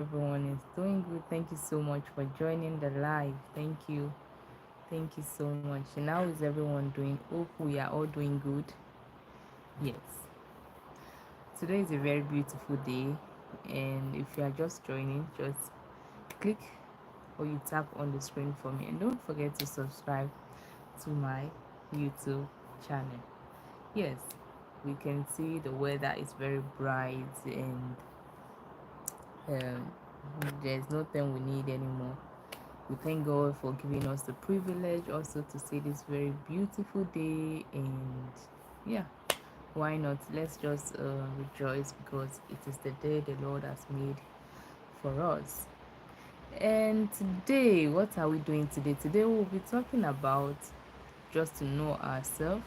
Everyone is doing good. Thank you so much for joining the live. Thank you. Thank you so much. And how is everyone doing? Hope we are all doing good. Yes. Today is a very beautiful day. And if you are just joining, just click or you tap on the screen for me. And don't forget to subscribe to my YouTube channel. Yes, we can see the weather is very bright and um, there's nothing we need anymore. We thank God for giving us the privilege also to see this very beautiful day. And yeah, why not? Let's just rejoice because it is the day the Lord has made for us. And today, what are we doing today? Today, we'll be talking about just to know ourselves,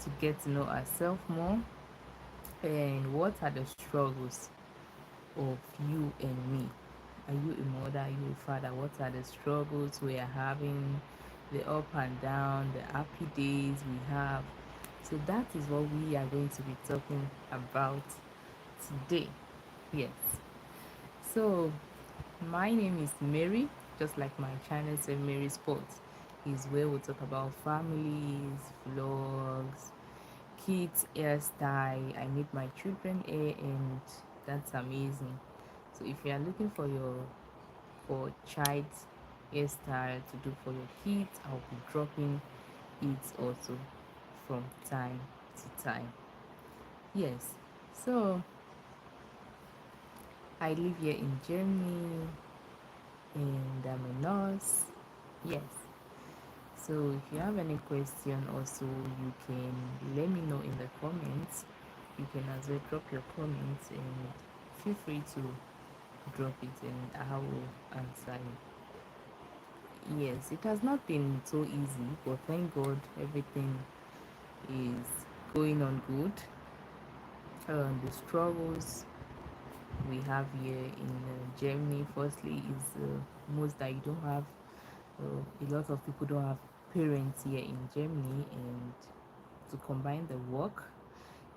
to get to know ourselves more, and what are the struggles of you and me. Are you a mother? Are you a father? What are the struggles we are having? The up and down, the happy days we have. So that is what we are going to be talking about today. Yes. So my name is Mary, just like my channel says, Mary Sports is where we talk about families, vlogs, kids hairstyle. I need my children hair, and that's amazing. So if you are looking for child's hairstyle to do for your kids, I'll be dropping it also from time to time. Yes. So I live here in Germany and I'm a nurse. Yes. So if you have any question also, you can let me know in the comments. You can as well drop your comments and feel free to drop it and I will answer you. Yes, it has not been so easy, but thank God everything is going on good. The struggles we have here in Germany, firstly, is most that you don't have a lot of people don't have parents here in Germany, and to combine the work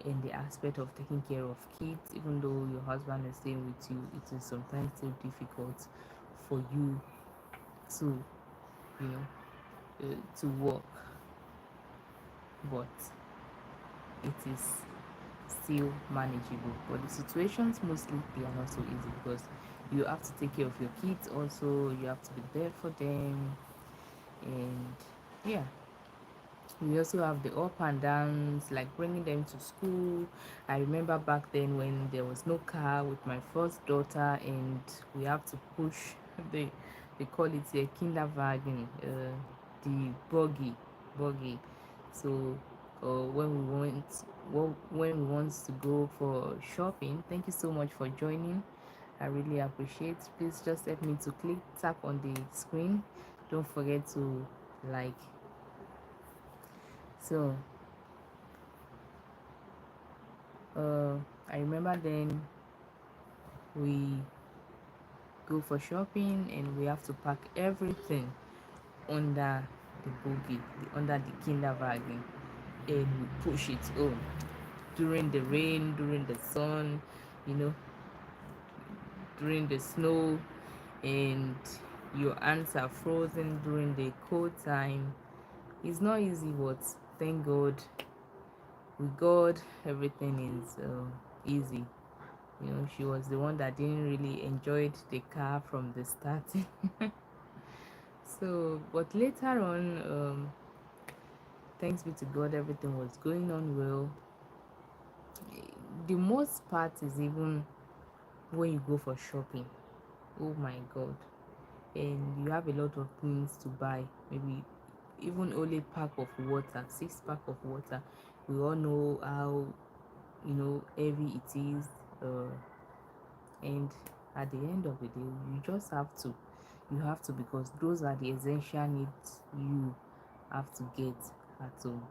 and the aspect of taking care of kids, even though your husband is staying with you, it is sometimes still difficult for you to, you know, to work, but it is still manageable. But the situations mostly they are not so easy because you have to take care of your kids also, you have to be there for them. And yeah, we also have the up and downs, like bringing them to school. I remember back then when there was no car with my first daughter, and we have to push the they call it a kinderwagen, the buggy. So when we want to go for shopping, thank you so much for joining. I really appreciate. Please just help me to tap on the screen. Don't forget to like. So uh, I remember then we go for shopping and we have to pack everything under the buggy, under the kinderwagen, and we push it home during the rain, during the sun, you know, during the snow, and your hands are frozen during the cold time. It's not easy, but thank God, with God, everything is easy. You know, she was the one that didn't really enjoy the car from the starting. So but later on, thanks be to God, everything was going on well. The most part is even when you go for shopping, oh my God, and you have a lot of things to buy, maybe even only pack of water, 6 pack of water. We all know how, heavy it is. And at the end of the day, you have to because those are the essential needs you have to get at home.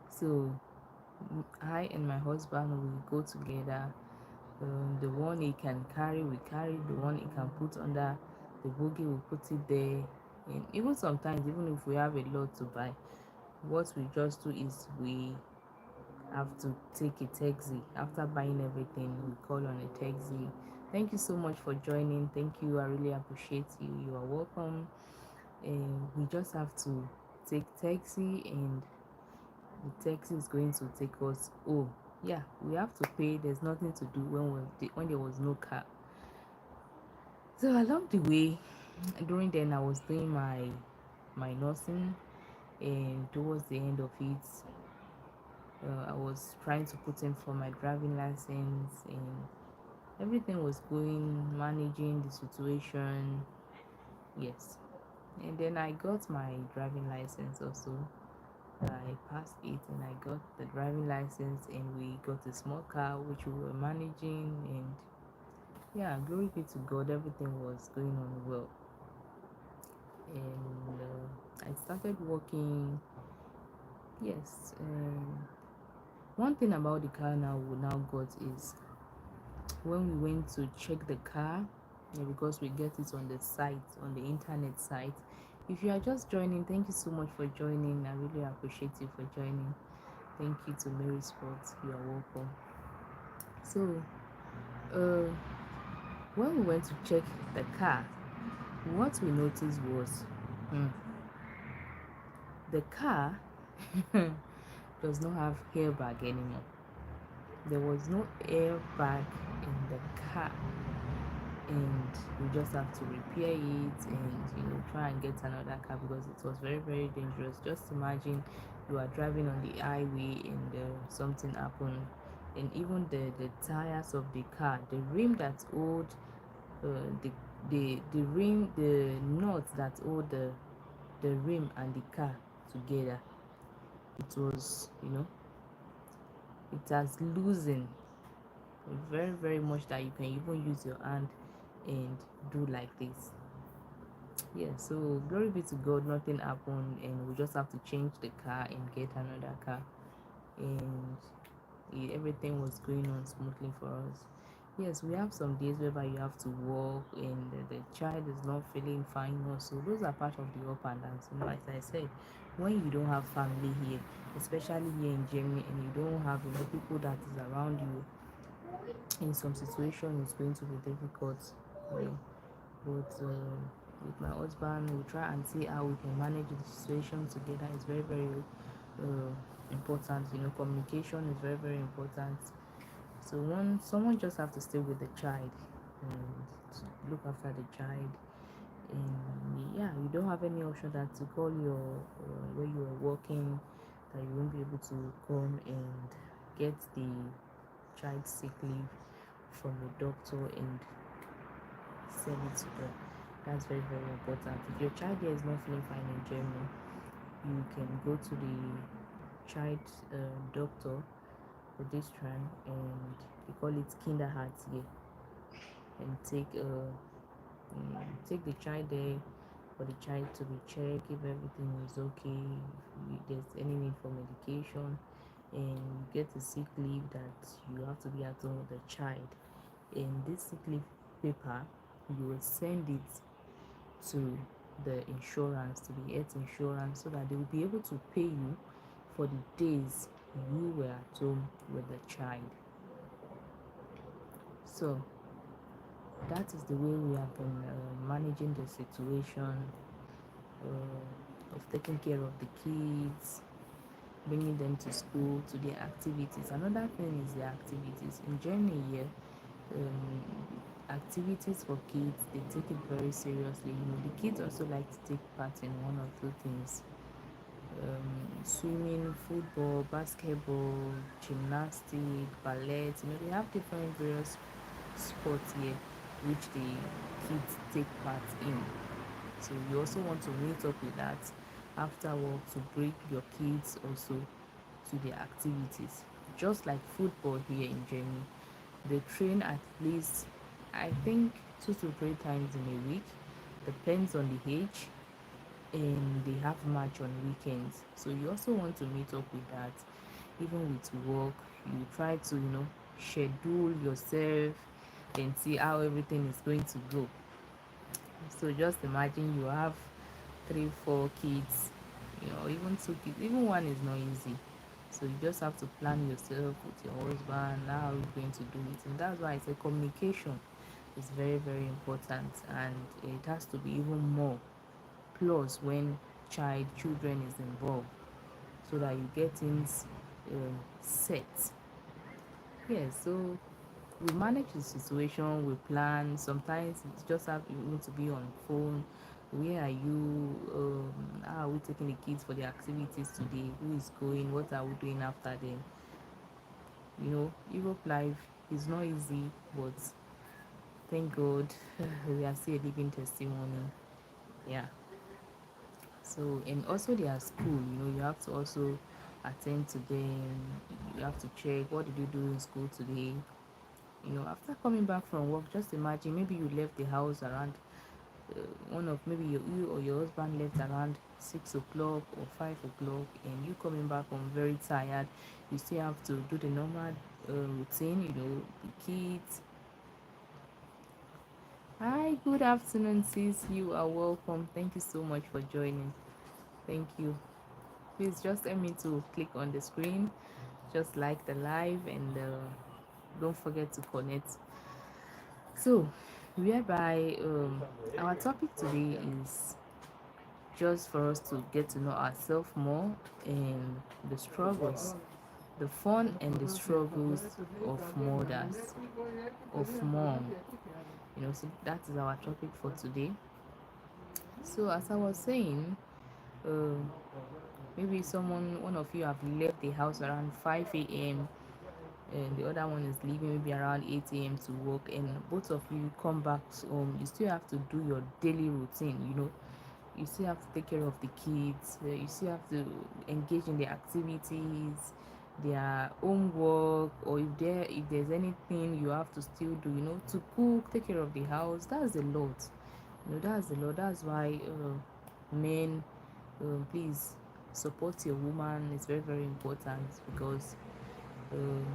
So I and my husband will go together. The one he can carry, we carry. The one he can put under the buggy, we put it there. And even sometimes, even if we have a lot to buy, what we just do is we have to take a taxi. After buying everything, we call on a taxi. Thank you so much for joining. Thank you. I really appreciate you. You are welcome. And we just have to take taxi, and the taxi is going to take us. Oh, yeah, we have to pay. There's nothing to do when there was no car. So along the way, during then I was doing my nursing, and towards the end of it, I was trying to put in for my driving license, and everything was going, managing the situation. Yes, and then I got my driving license also. I passed it and I got the driving license, and we got a small car which we were managing, and yeah, glory be to God, everything was going on well. And I started working. Yes, one thing about the car now we now got is when we went to check the car, yeah, because we get it on the site, on the internet site. If you are just joining, thank you so much for joining. I really appreciate you for joining. Thank you to Mary Sports. You are welcome. So, uh, when we went to check the car, what we noticed was, hmm, the car does not have airbag anymore. There was no airbag in the car, and we just have to repair it and try and get another car because it was very very dangerous. Just imagine you are driving on the highway and something happened, and even the tires of the car, the rim that hold the rim, the nuts that hold the rim and the car together, it was it has loosened very very much that you can even use your hand and do like this. Yeah, so glory be to God, nothing happened, and we just have to change the car and get another car, and everything was going on smoothly for us. Yes, we have some days whereby you have to walk, and the child is not feeling fine also. Those are part of the up and downs. As I said, when you don't have family here, especially here in Germany, and you don't have people that is around you, in some situation it's going to be difficult, you know. But with my husband, we try and see how we can manage the situation together. It's very very important. Communication is very very important. So one someone just have to stay with the child and look after the child. And yeah, you don't have any option than to call your where you are working, that you won't be able to come and get the child sick leave from the doctor and send it to them. That's very very important. If your child here is not feeling fine in Germany, you can go to the child doctor for this time, and they call it Kinderarzt here, and take the child there for the child to be checked if everything is okay, if there's any need for medication, and you get a sick leave that you have to be at home with the child. And this sick leave paper, you will send it to the insurance, to the health insurance, so that they will be able to pay you for the days you were at home with the child. So that is the way we have been managing the situation of taking care of the kids, bringing them to school, to their activities. Another thing is the activities. In Germany here, activities for kids, they take it very seriously. The kids also like to take part in one or two things. Swimming, football, basketball, gymnastics, ballet. They have different various sports here which the kids take part in. So you also want to meet up with that after work to bring your kids also to the activities. Just like football here in Germany, they train at least, I think, 2 to 3 times in a week, depends on the age, and they have match on weekends. So you also want to meet up with that. Even with work, you try to schedule yourself and see how everything is going to go. So just imagine you have 3 4 kids, even 2 kids, even one is not easy. So you just have to plan yourself with your husband, how you're going to do it. And that's why I say communication is very, very important, and it has to be even more plus when children is involved, so that you get things set. Yeah, so we manage the situation, we plan. Sometimes it's just have you need to be on phone. Where are you? How are we taking the kids for the activities today? Who is going? What are we doing after them? Europe life is not easy, but thank God we are still a living testimony. Yeah. So, and also their school, you have to also attend to them. You have to check what did you do in school today. After coming back from work, just imagine maybe you left the house around one of maybe you or your husband left around 6 o'clock or 5 o'clock, and you coming back home very tired. You still have to do the normal routine, the kids. Hi, good afternoon, sis. You are welcome. Thank you so much for joining. Thank you. Please just help me to click on the screen, just like the live, and don't forget to connect. So, whereby our topic today is just for us to get to know ourselves more, and the struggles, the fun and the struggles of mothers, of mom. So that is our topic for today. So, as I was saying, um, maybe one of you have left the house around 5 a.m., and the other one is leaving maybe around 8 a.m. to work, and both of you come back home. You still have to do your daily routine. You still have to take care of the kids. You still have to engage in the activities, their homework, or if there's anything you have to still do, to cook, take care of the house. That's a lot. That's a lot. That's why men, please support your woman. It's very, very important, because um,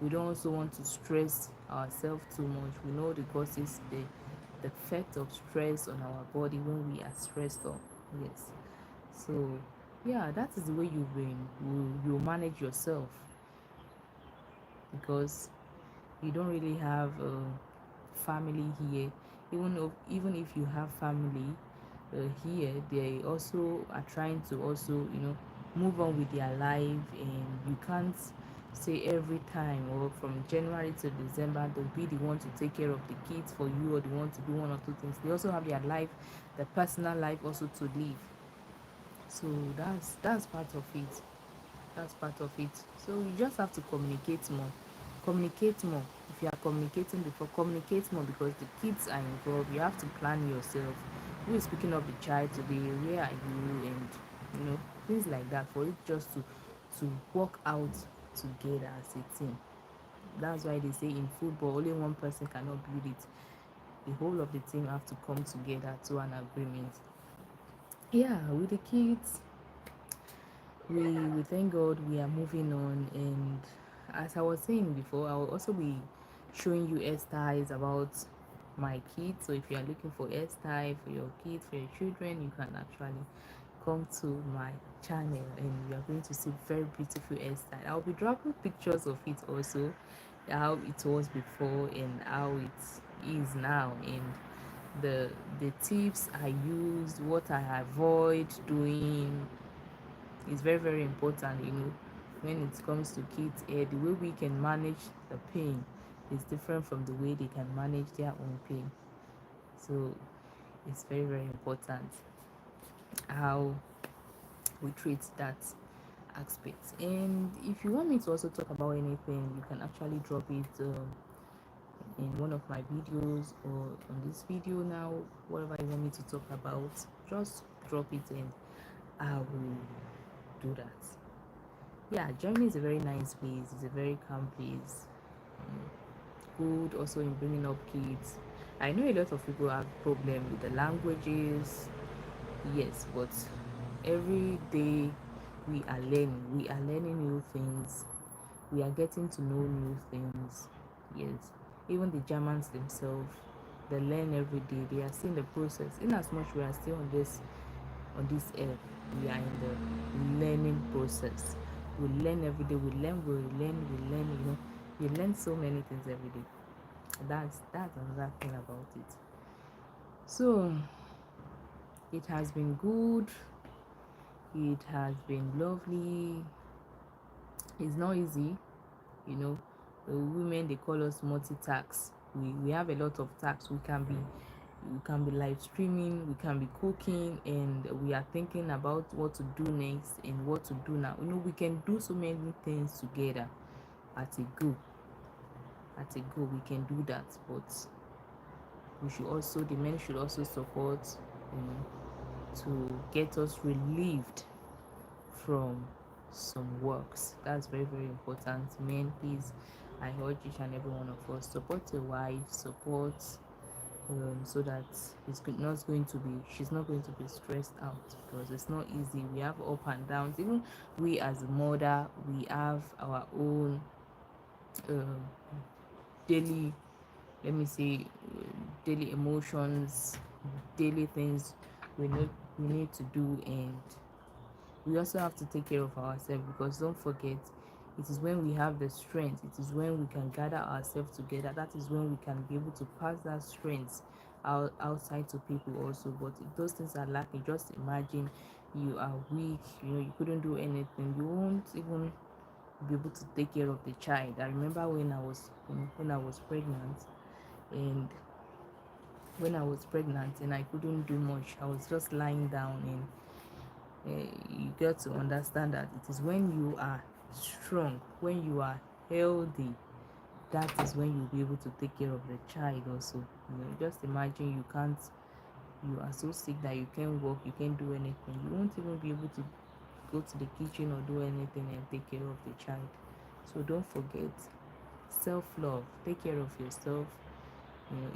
we don't also want to stress ourselves too much. We know the causes, the effect of stress on our body when we are stressed up. Yes. So yeah, that is the way you manage yourself, because you don't really have family here. Even if you have family here, they also are trying to also move on with their life, and you can't say every time, or from January to December they'll be the one to take care of the kids for you, or the one to do one or two things. They also have their life, their personal life also to live. So that's part of it. That's part of it. So you just have to communicate more. Communicate more. If you are communicating before, communicate more, because the kids are involved. You have to plan yourself. Who is picking up the child today? Where are you? And things like that, for it just to work out together as a team. That's why they say in football only one person cannot build it. The whole of the team have to come together to an agreement. Yeah, with the kids, we thank God we are moving on. And as I was saying before, I will also be showing you hairstyles about my kids. So if you are looking for hairstyle for your kids, for your children, you can actually come to my channel, and you are going to see very beautiful hairstyle. I'll be dropping pictures of it also, how it was before and how it is now, and the tips I used, what I avoid doing, is very, very important. When it comes to kids hair, the way we can manage the pain is different from the way they can manage their own pain. So it's very, very important how we treat that aspect. And if you want me to also talk about anything, you can actually drop it in one of my videos, or on this video now. Whatever you want me to talk about, just drop it, and I will do that. Yeah, Germany is a very nice place. It's a very calm place. Good also in bringing up kids. I know a lot of people have problem with the languages. Yes, but every day we are learning. We are learning new things. We are getting to know new things. Yes, even the Germans themselves, they learn every day. They are still in the process. In as much we are still on this earth, we are in the learning process. We learn every day. We learn. We learn. We learn. You learn so many things every day. That's another thing about it. So it has been good, it has been lovely. It's not easy, you know. Women, they call us multitask. We have a lot of tasks. We can be live streaming, we can be cooking, and we are thinking about what to do next and what to do now. We can do so many things together at a go. At a go, we can do that, but the men should also support, you know, to get us relieved from some works. That's very, very important. Men, please, I urge each and every one of us, support your wife, support, so that she's not going to be stressed out, because it's not easy. We have up and downs. Even we as a mother, we have our own um, daily, let me say, daily emotions, daily things we need to do, and we also have to take care of ourselves, because don't forget, it is when we have the strength, it is when we can gather ourselves together, that is when we can be able to pass that strength outside to people also. But if those things are lacking, just imagine you are weak, you couldn't do anything, you won't even be able to take care of the child. I remember when I was pregnant, and I couldn't do much. I was just lying down, and you get to understand that it is when you are strong, when you are healthy, that is when you'll be able to take care of the child also. Just imagine you are so sick that you can't walk, you can't do anything, you won't even be able to go to the kitchen or do anything and take care of the child. So don't forget, self-love, take care of yourself.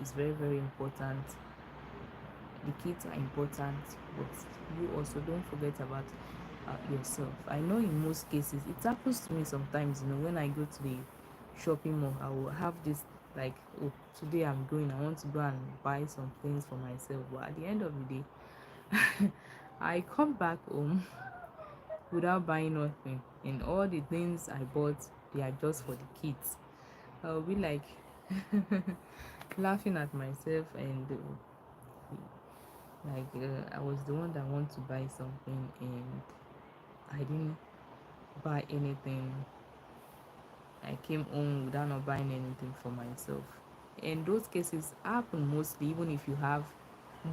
It's very, very important. The kids are important, but you also don't forget about yourself. I know in most cases it happens to me sometimes. When I go to the shopping mall, I will have this, like, oh, today I want to go and buy some things for myself, but at the end of the day I come back home without buying nothing, and all the things I bought, they are just for the kids. I'll be like laughing at myself, and I was the one that wanted to buy something, and I didn't buy anything. I came home without not buying anything for myself. And those cases happen mostly even if you have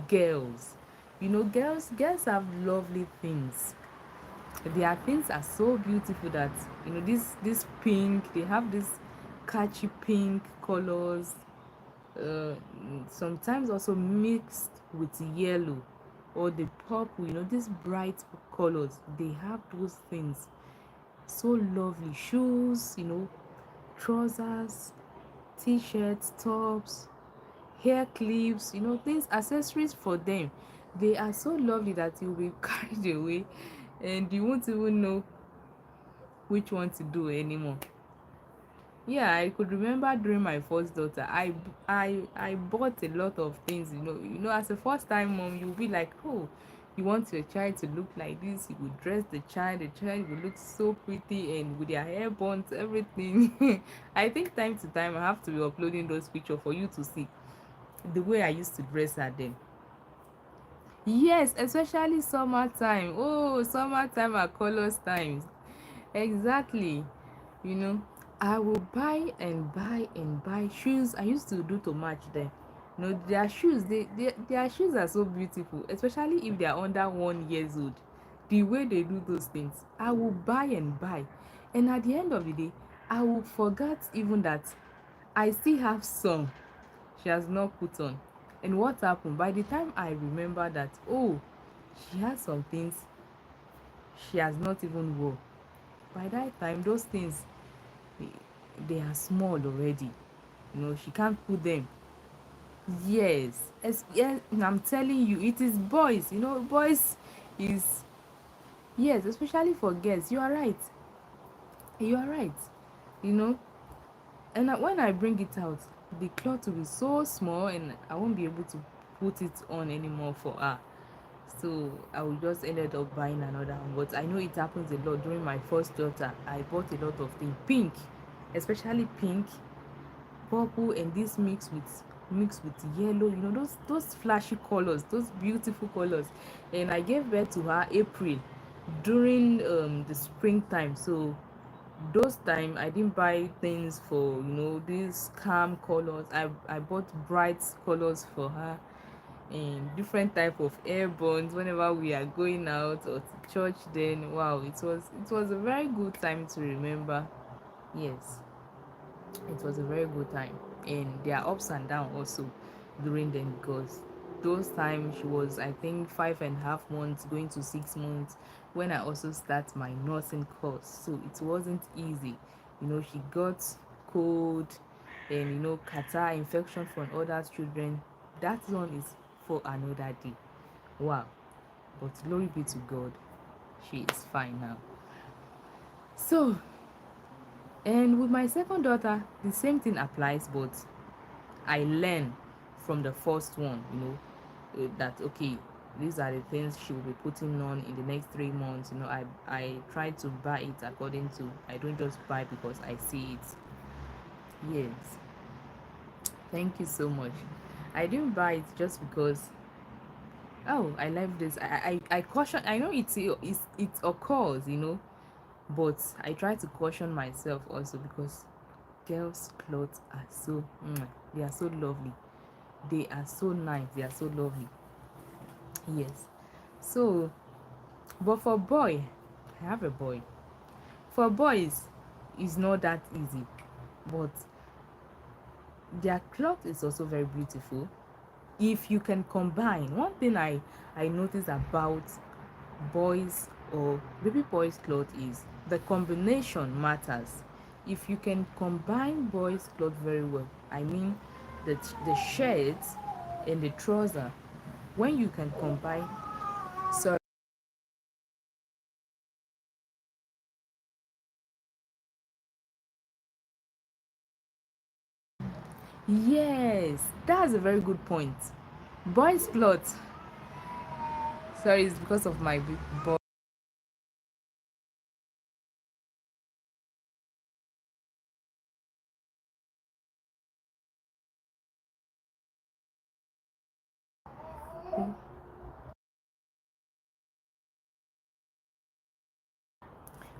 girls. Girls have lovely things. Their things are so beautiful that this pink, they have this catchy pink colors, uh, sometimes also mixed with yellow or the purple, these bright colors. They have those things, so lovely. Shoes, trousers, t-shirts, tops, hair clips, things, accessories for them. They are so lovely that you'll be carried away, and you won't even know which one to do anymore. Yeah, I could remember during my first daughter, I bought a lot of things. As a first time mom, you'll be like, oh, you want your child to look like this, you would dress the child will look so pretty, and with their hair buns, everything. I think time to time I have to be uploading those pictures for you to see the way I used to dress her then. Yes, especially summertime. Oh, summertime are colors times. Exactly. you know I will buy and buy and buy shoes. I used to do to match them. Their shoes, their shoes are so beautiful, especially if they are under 1 years old. The way they do those things, I will buy and buy, and at the end of the day, I will forget even that I still have some she has not put on. And what happened, by the time I remember that, oh, she has some things she has not even worn, by that time those things, they, they are small already. She can't put them. Yes, yes, I'm telling you, it is boys. Boys is, yes, especially for girls. You are right. You are right. You know, and when I bring it out, the cloth will be so small, and I won't be able to put it on anymore for her. So I will just ended up buying another one. But I know it happens a lot. During my first daughter, I bought a lot of things, pink, especially pink. purple and this mixed with yellow, you know, those flashy colors, those beautiful colors. And I gave birth to her April, during the springtime. So those time I didn't buy things for, you know, these calm colors. I bought bright colors for her, and different type of hair buns whenever we are going out or to church. Then wow, it was a very good time to remember. Yes, it was a very good time. And there are ups and downs also during them, because those times she was, I think, 5.5 months going to 6 months when I also start my nursing course. So it wasn't easy. You know, she got cold and, you know, catarrh infection from other children. That one is for another day. Wow. But glory be to God, she is fine now. So, and with my second daughter, the same thing applies, but I learn from the first one, you know, that okay, these are the things she will be putting on in the next 3 months. You know, I try to buy it according to, I don't just buy because I see it. Yes, thank you so much. I didn't buy it just because, oh, I like this. I caution. I know it occurs, you know, but I try to caution myself also, because girls' clothes are so, they are so lovely. They are so nice. They are so lovely. Yes. So, but for boy, I have a boy. For boys, it's not that easy. But their cloth is also very beautiful. If you can combine, one thing I noticed about boys or baby boys cloth is the combination matters. If you can combine boys cloth very well, I mean the shirt and the trouser, when you can combine, sorry. Yes, that's a very good point. Boys cloth, sorry, it's because of my big boy.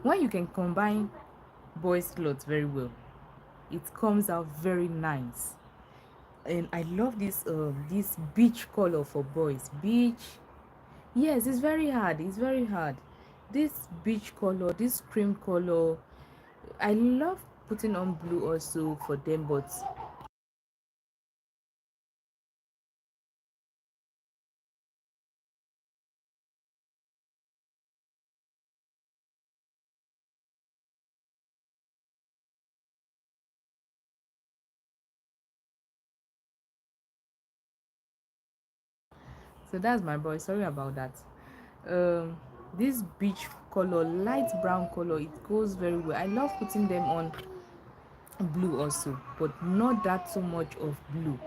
When you can combine boys clothes very well, it comes out very nice. And I love this beach color for boys. Beach, yes, it's very hard. It's very hard. This beach color, this cream color. I love putting on blue also for them, but so that's my boy. Sorry about that. Um, this beach color, light brown color, it goes very well. I love putting them on blue also, but not that so much of blue.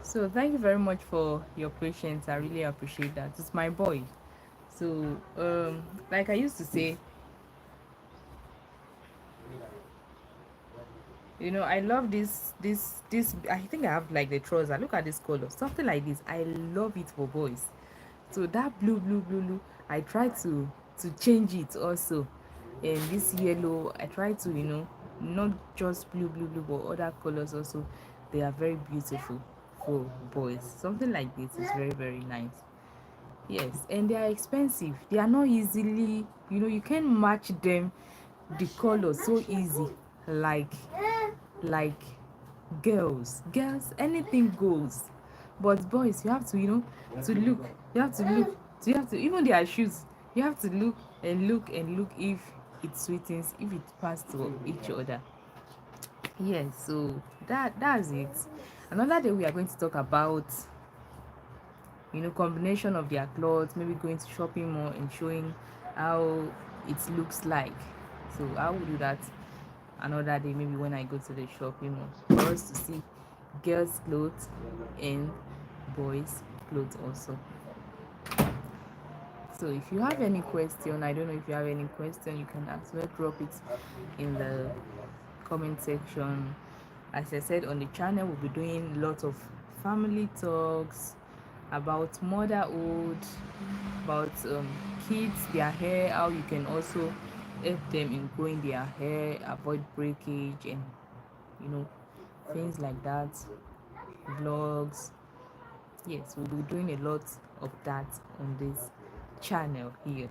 So thank you very much for your patience. I really appreciate that. It's my boy. So like I used to say, you know, I love this. I think I have like the trouser. Look at this color, something like this. I love it for boys. So that blue, I try to change it also. And this yellow, I try to, not just blue, but other colors also. They are very beautiful for boys. Something like this is very, very nice. Yes, and they are expensive. They are not easily, you can match them the color so easy, like like girls, anything goes. But boys, you have to, to look. You have to look. So you have to, even their shoes, you have to look and look and look if it sweetens, if it pass to each other. Yes, so that's it. Another day we are going to talk about, combination of their clothes, maybe going to shopping mall and showing how it looks like. So I will do that another day, maybe when I go to the shopping mall, for us to see girls clothes and boys clothes also. So if you have any question, I don't know if you have any question, you can ask me, drop it in the comment section. As I said, on the channel we'll be doing lots of family talks about motherhood, about kids, their hair, how you can also help them in growing their hair, avoid breakage, and you know things like that. Vlogs. Yes, we'll be doing a lot of that on this channel here.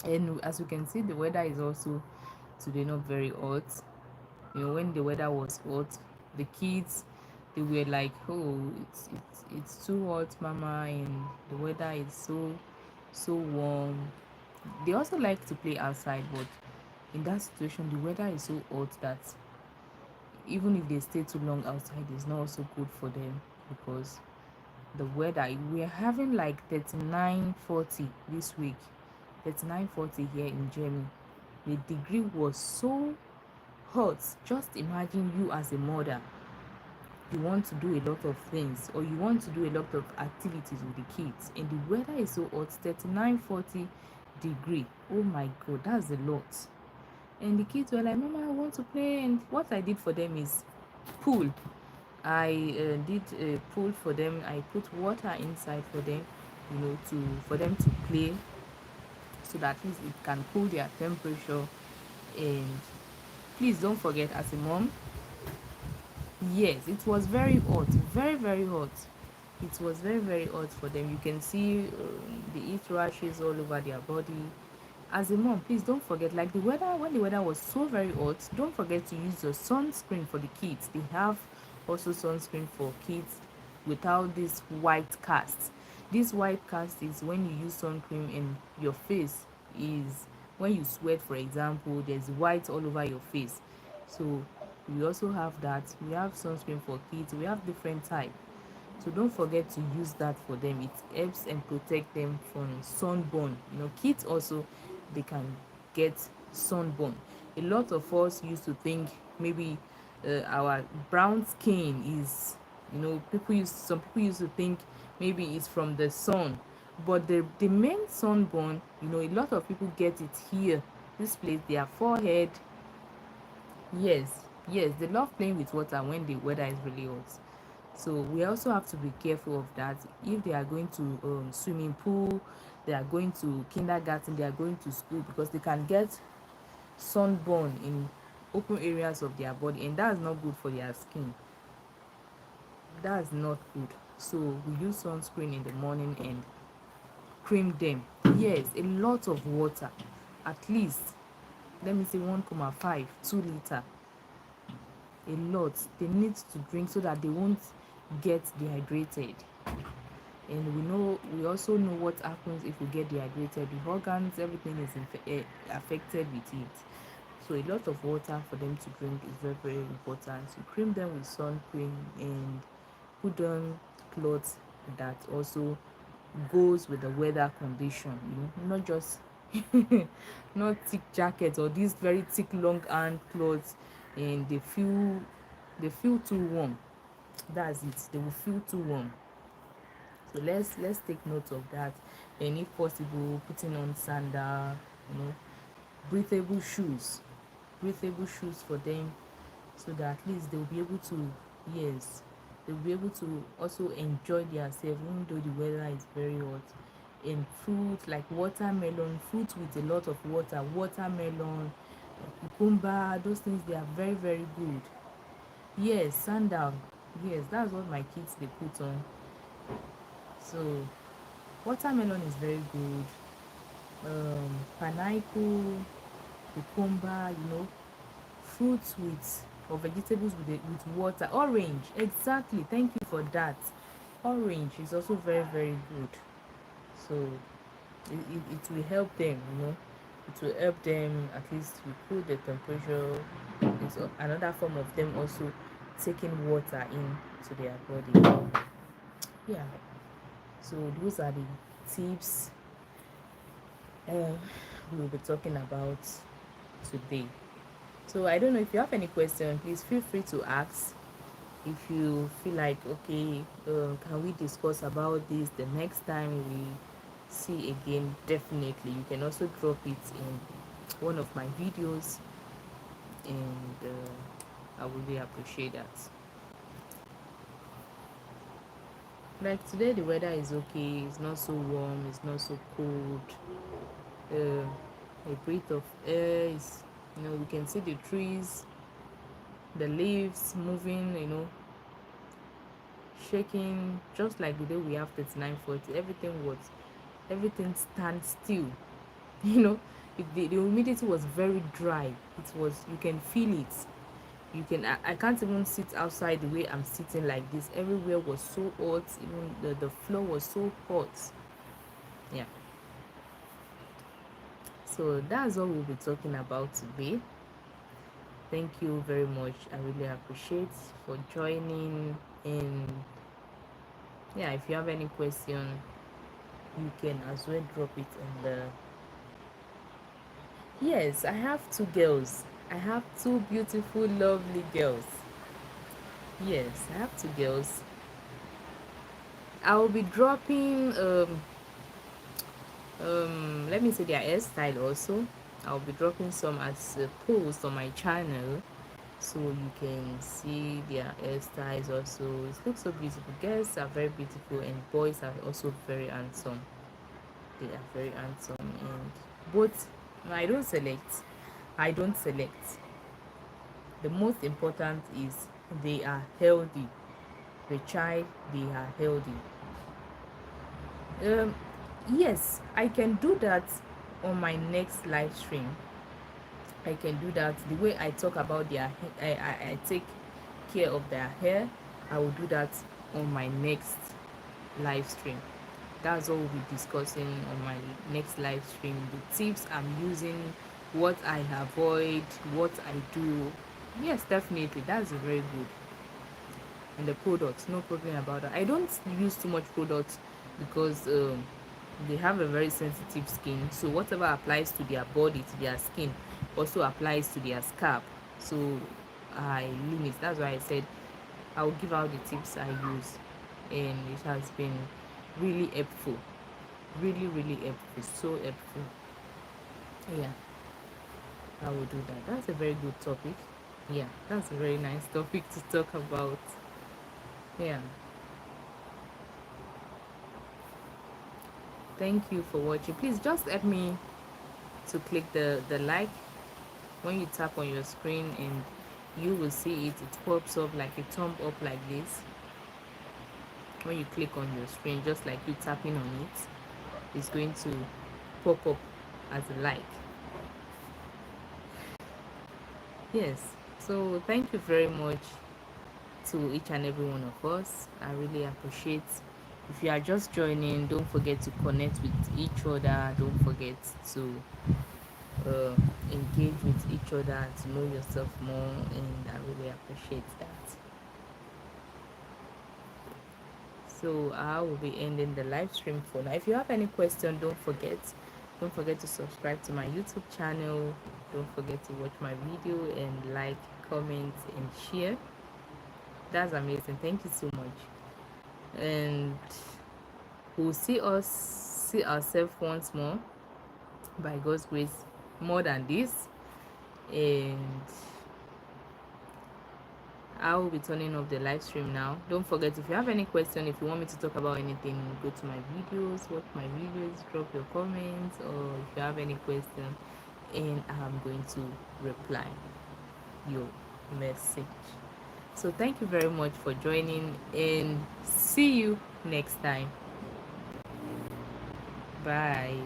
And as you can see, the weather is also today not very hot. When the weather was hot, the kids, they were like, oh, it's too hot, mama, and the weather is so warm. They also like to play outside, but in that situation the weather is so hot that even if they stay too long outside, it's not also good for them, because the weather, we're having like 39-40 this week. 39-40 here in Germany. The degree was so hot. Just imagine, you as a mother, you want to do a lot of things, or you want to do a lot of activities with the kids, and the weather is so hot, 39-40 degree. Oh my god, that's a lot. And the kids were like, mama, I want to play. And what I did for them is pool. I did a pool for them. I put water inside for them, to for them to play, so that at least it can cool their temperature. And please don't forget, as a mom, yes, it was very hot, very, very hot. It was very, very hot for them. You can see the heat rashes all over their body. As a mom, please don't forget, like the weather, when the weather was so very hot, don't forget to use your sunscreen for the kids. They have also sunscreen for kids without this white cast. This white cast is when you use sun cream and your face is, when you sweat, for example, there's white all over your face. So we also have that. We have sunscreen for kids. We have different type. So don't forget to use that for them. It helps and protect them from sunburn. Kids also, they can get sunburn. A lot of us used to think maybe our brown skin is, some people used to think maybe it's from the sun. But the main sunburn, a lot of people get it here, this place, their forehead. Yes, yes, they love playing with water when the weather is really hot. So we also have to be careful of that. If they are going to swimming pool, they are going to kindergarten, they are going to school, because they can get sunburn in open areas of their body, and that's not good for their skin. That's not good. So we use sunscreen in the morning and cream them. Yes, a lot of water, at least, let me say 1.5 2 liter. A lot they need to drink, so that they won't get dehydrated. And we also know what happens if we get dehydrated. The organs, everything is affected with it. So a lot of water for them to drink is very, very important. So cream them with sun cream and put on clothes that also goes with the weather condition. Not just not thick jackets or these very thick long hand clothes, and they feel too warm. That's it, they will feel too warm. So let's take note of that. And if possible, putting on sandal, you know breathable shoes, for them, so that at least they'll be able to, yes, they'll be able to also enjoy themselves even though the weather is very hot. And fruit like watermelon, fruit with a lot of water, watermelon, cucumber, those things, they are very very good. Yes, sandal. Yes, that's what my kids they put on. So watermelon is very good. Pineapple, cucumber, fruits with or vegetables with water. Orange, exactly. Thank you for that. Orange is also very very good. So it will help them. It will help them at least to cool the temperature. It's another form of them also taking water into their body. Yeah. So those are the tips uh, we'll be talking about today. So I don't know if you have any question, please feel free to ask. If you feel like, okay, can we discuss about this the next time we see again, definitely you can also drop it in one of my videos, and I would really appreciate that. Like today the weather is okay, it's not so warm, it's not so cold. A breath of air is, we can see the trees, the leaves moving, shaking, just like the day we have 3940. Everything stands still. you know the humidity was very dry. It was, you can feel it. I can't even sit outside the way I'm sitting like this. Everywhere was so hot, even the floor was so hot. Yeah, so that's what we'll be talking about today. Thank you very much. I really appreciate for joining. And yeah, if you have any question, you can as well drop it in the. Yes, I have two girls. I have two beautiful lovely girls. Yes, I have two girls. I will be dropping let me say their hairstyle also. I'll be dropping some as a post on my channel, so you can see their hairstyles also. It looks so beautiful. Girls are very beautiful and boys are also very handsome. They are very handsome, and both. No, I don't select. The most important is they are healthy. The child, they are healthy. um yes, I can do that on my next live stream. I can do that the way I talk about their I take care of their hair. I will do that on my next live stream. That's what we'll be discussing on my next live stream. The tips I'm using, what I avoid, what I do. Yes, definitely, that's very good. And the products, no problem about that. I don't use too much products because they have a very sensitive skin, so whatever applies to their body, to their skin, also applies to their scalp. So I limit. That's why I said I'll give out the tips I use, and it has been really helpful. Really really helpful, so helpful. Yeah, I will do that. That's a very good topic. Yeah, that's a very nice topic to talk about. Yeah, thank you for watching. Please just help me to click the like. When you tap on your screen, and you will see it pops up like a thumb up like this. When you click on your screen, just like you tapping on it, it's going to pop up as a like. Yes, so thank you very much to each and every one of us. I really appreciate. If you are just joining, don't forget to connect with each other. Don't forget to uh, engage with each other, to know yourself more, and I really appreciate that. So I will be ending the live stream for now. If you have any question, don't forget to subscribe to my YouTube channel. Don't forget to watch my video and like, comment, and share. That's amazing. Thank you so much. And we'll see ourselves once more by God's grace, more than this. And I will be turning off the live stream now. Don't forget, if you have any question, if you want me to talk about anything, go to my videos, watch my videos, drop your comments, or if you have any question, and I'm going to reply your message. So thank you very much for joining, and see you next time. Bye.